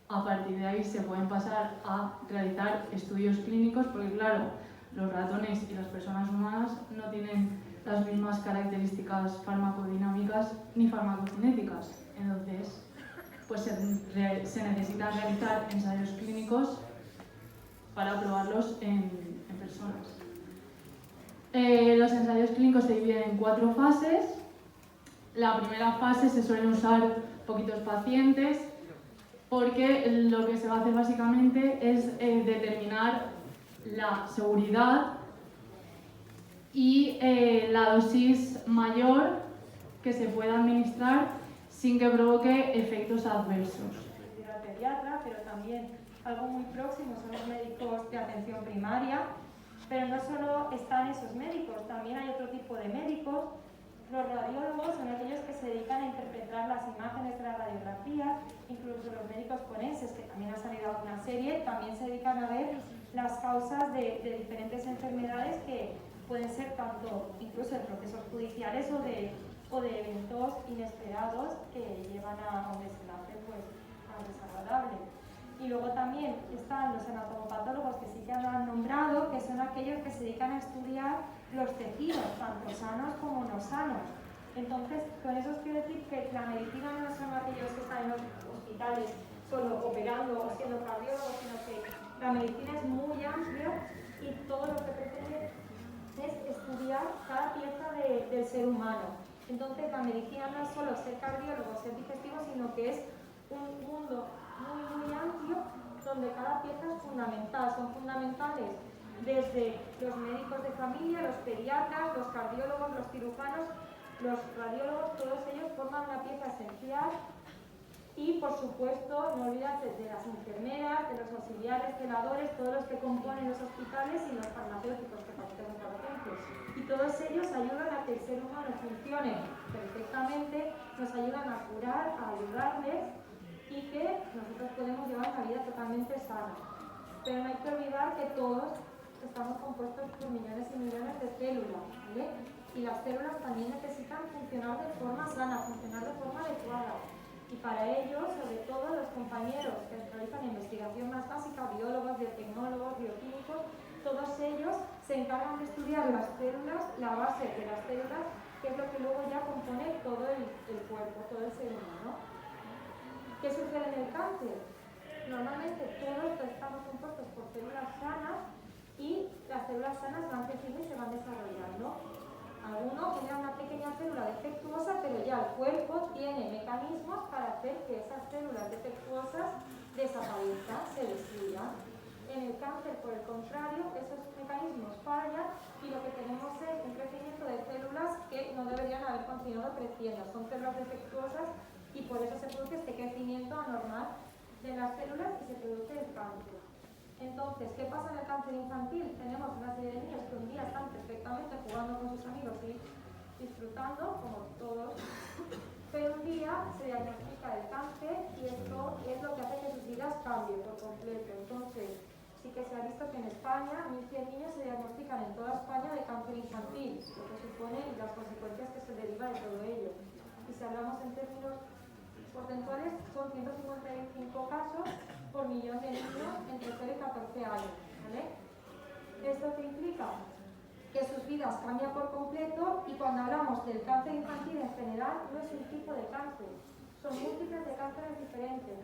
I: a partir de ahí se pueden pasar a realizar estudios clínicos, porque claro, los ratones y las personas humanas no tienen las mismas características farmacodinámicas ni farmacocinéticas. Entonces, pues se necesitan realizar ensayos clínicos para probarlos en personas. Los ensayos clínicos se dividen en 4 fases. La primera fase se suelen usar poquitos pacientes porque lo que se va a hacer básicamente es determinar la seguridad y la dosis mayor que se pueda administrar sin que provoque efectos adversos.
G: La pediatra, pero también algo muy próximo son los médicos de atención primaria, pero no solo están esos médicos, también hay otro tipo de médicos. Los radiólogos son aquellos que se dedican a interpretar las imágenes de la radiografía, incluso los médicos forenses, que también ha salido alguna serie, también se dedican a ver las causas de diferentes enfermedades que pueden ser tanto incluso en procesos judiciales o de eventos inesperados que llevan a un desenlace pues, tan desagradable. Y luego también están los anatomopatólogos, que sí que han nombrado, que son aquellos que se dedican a estudiar los tejidos, tanto sanos como no sanos. Entonces, con eso os quiero decir que la medicina no son aquellos que están en los hospitales solo operando o siendo cardiólogos, sino que la medicina es muy amplia y todo lo que pretende es estudiar cada pieza del ser humano. Entonces, la medicina no es solo ser cardiólogo, ser digestivo, sino que es un mundo muy amplio donde cada pieza es fundamental. Son fundamentales desde los médicos de familia, los pediatras, los cardiólogos, los cirujanos, los radiólogos, todos ellos forman una pieza esencial. Y por supuesto, no olvidarse de las enfermeras, de los auxiliares, celadores, todos los que componen los hospitales y los farmacéuticos que fabrican por ejemplo. Y todos ellos ayudan a que el ser humano funcione perfectamente, nos ayudan a curar, a ayudarles y que nosotros podemos llevar una vida totalmente sana. Pero no hay que olvidar que todos estamos compuestos por millones y millones de células, ¿vale? Y las células también necesitan funcionar de forma sana, funcionar de forma Y para ello, sobre todo los compañeros que realizan investigación más básica, biólogos, biotecnólogos, bioquímicos, todos ellos se encargan de estudiar las células, la base de las células, que es lo que luego ya compone todo el cuerpo, todo el ser humano. ¿Qué sucede en el cáncer? Normalmente todos estamos compuestos por células sanas y las células sanas van creciendo y se van desarrollando. Alguno genera una pequeña célula defectuosa, pero ya el cuerpo tiene mecanismos para hacer que esas células defectuosas desaparezcan, se destruyan. En el cáncer, por el contrario, esos mecanismos fallan y lo que tenemos es un crecimiento de células que no deberían haber continuado creciendo. Son células defectuosas y por eso se produce este crecimiento anormal de las células y se produce el cáncer. Entonces, ¿qué pasa en el cáncer infantil? Tenemos una serie de niños que un día están perfectamente jugando con sus amigos y disfrutando, como todos, pero un día se diagnostica el cáncer y esto es lo que hace que sus vidas cambien por completo. Entonces, sí que se ha visto que en España 1.100 niños se diagnostican en toda España de cáncer infantil, lo que supone y las consecuencias que se derivan de todo ello. Y si hablamos en términos porcentuales, son 155 casos por millón de niños entre 0 y 14 años. ¿Vale? ¿Esto qué implica? Que sus vidas cambian por completo y cuando hablamos del cáncer infantil en general no es un tipo de cáncer, son múltiples de cánceres diferentes.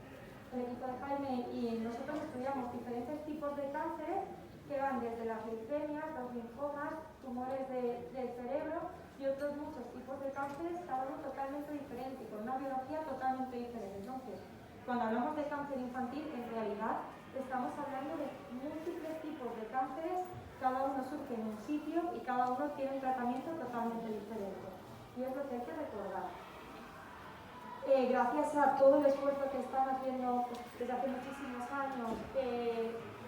G: El equipo de Jaime y nosotros estudiamos diferentes tipos de cánceres que van desde las leucemias, los linfomas, tumores del cerebro y otros muchos tipos de cánceres, cada uno totalmente diferente, con una biología totalmente diferente. Entonces, cuando hablamos de cáncer infantil, en realidad estamos hablando de múltiples tipos de cánceres, cada uno surge en un sitio y cada uno tiene un tratamiento totalmente diferente. Y es lo que hay que recordar. Gracias a todo el esfuerzo que están haciendo desde hace muchísimos años,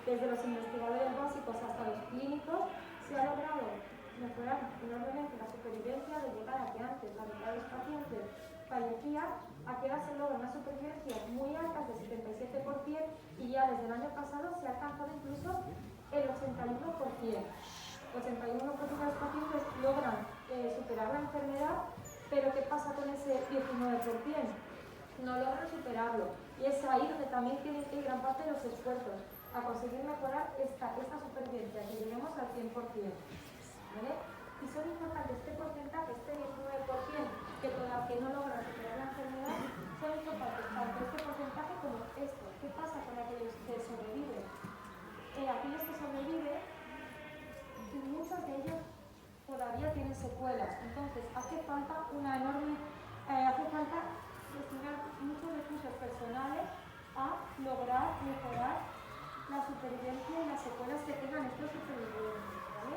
G: desde los investigadores básicos hasta los clínicos, se ha logrado mejorar enormemente la supervivencia de llegar a que antes la mitad de los pacientes fallecían, a que ahora se logra una supervivencia muy alta de 77% y ya desde el año pasado se ha alcanzado incluso el 81%. 81% de los pacientes logran superar la enfermedad, pero ¿qué pasa con ese 19%? No logran superarlo. Y es ahí donde también tienen que ir gran parte de los esfuerzos a conseguir mejorar esta supervivencia, que lleguemos al 100%. ¿Vale? Y son importantes este porcentaje, este 19% que no logran superar la enfermedad, son importantes tanto este porcentaje como esto. ¿Qué pasa con aquellos que sobreviven? Aquellos que sobreviven, muchos de ellos todavía tienen secuelas, entonces hace falta destinar muchos recursos personales a lograr mejorar la supervivencia y las secuelas que tengan estos supervivientes, ¿vale?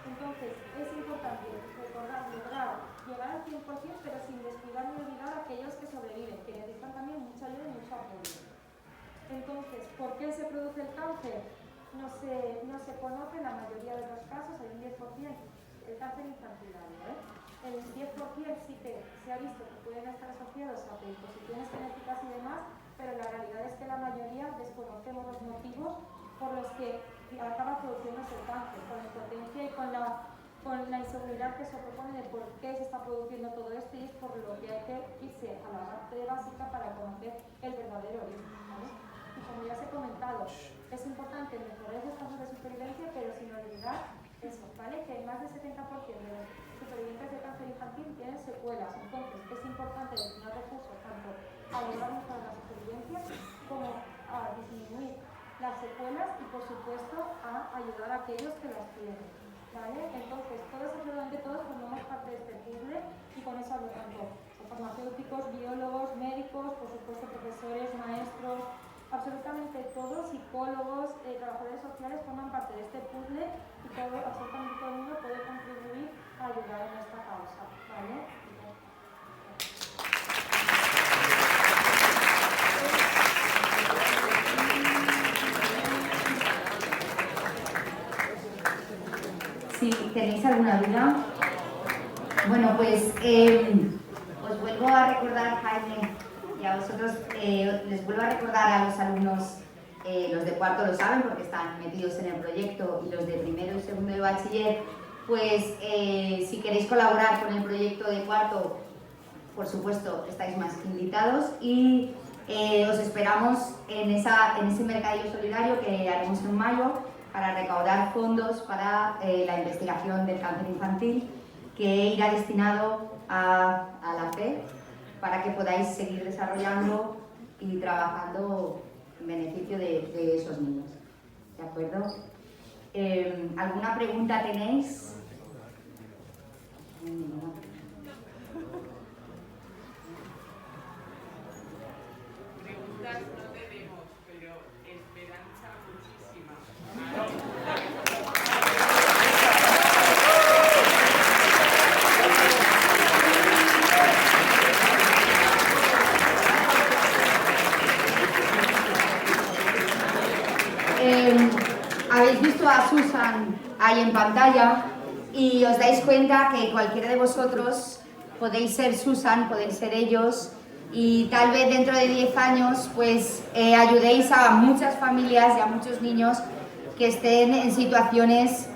G: Entonces es importante recordar, lograr llegar al 100%, pero sin descuidar ni olvidar a aquellos que sobreviven, que necesitan también mucha ayuda y mucho apoyo. Entonces, ¿por qué se produce el cáncer? No se conoce en la mayoría de los casos, hay un 10%. El cáncer infantil, ¿eh? El 10% sí que se ha visto que pueden estar asociados a predisposiciones genéticas y demás, pero la realidad es que la mayoría desconocemos los motivos por los que acaba produciéndose el cáncer, con la impotencia y con la inseguridad que se propone de por qué se está produciendo todo esto, y es por lo que hay que irse a la parte básica para conocer el verdadero origen, ¿vale? Y como ya os he comentado, es importante mejorar esos casos de supervivencia, pero sin olvidar eso, ¿vale? Que más del 70% de los supervivientes de cáncer infantil tienen secuelas. Entonces, es importante destinar recursos tanto a lograr mejorar la supervivencia como a disminuir las secuelas y, por supuesto, a ayudar a aquellos que las tienen, ¿vale? Entonces, todos absolutamente todos formamos parte de este puzzle y con eso hablo tanto farmacéuticos, biólogos, médicos, por supuesto, profesores, maestros, absolutamente todos, psicólogos, trabajadores sociales forman parte de este puzzle y absolutamente todo el mundo puede contribuir a ayudar en esta causa, ¿vale?
A: Si tenéis alguna duda. Bueno, pues os vuelvo a recordar, Jaime, y a vosotros les vuelvo a recordar a los alumnos, los de cuarto lo saben porque están metidos en el proyecto, y los de primero y segundo de bachiller, pues si queréis colaborar con el proyecto de cuarto, por supuesto, estáis más que invitados y os esperamos en ese mercadillo solidario que haremos en mayo para recaudar fondos para la investigación del cáncer infantil, que irá destinado a la FE para que podáis seguir desarrollando y trabajando en beneficio de esos niños. ¿De acuerdo? ¿Alguna pregunta tenéis?
J: Preguntas no tenemos, pero esperanza muchísima.
A: Habéis visto a Susan ahí en pantalla y os dais cuenta que cualquiera de vosotros podéis ser Susan, podéis ser ellos, y tal vez dentro de 10 años pues ayudéis a muchas familias y a muchos niños que estén en situaciones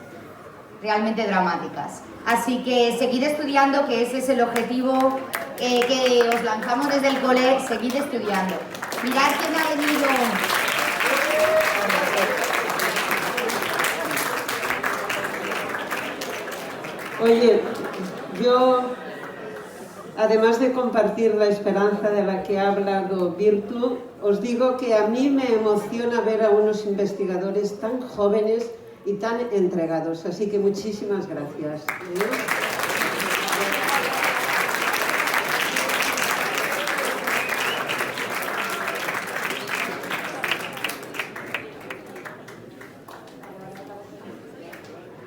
A: realmente dramáticas. Así que seguid estudiando, que ese es el objetivo que os lanzamos desde el cole, seguid estudiando. Mirad quién ha venido.
K: Oye, yo, además de compartir la esperanza de la que ha hablado Virtu, os digo que a mí me emociona ver a unos investigadores tan jóvenes y tan entregados. Así que muchísimas gracias.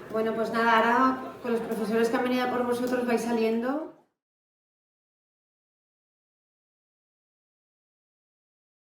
L: Bueno, pues nada, ahora con los profesores que han venido por vosotros vais saliendo.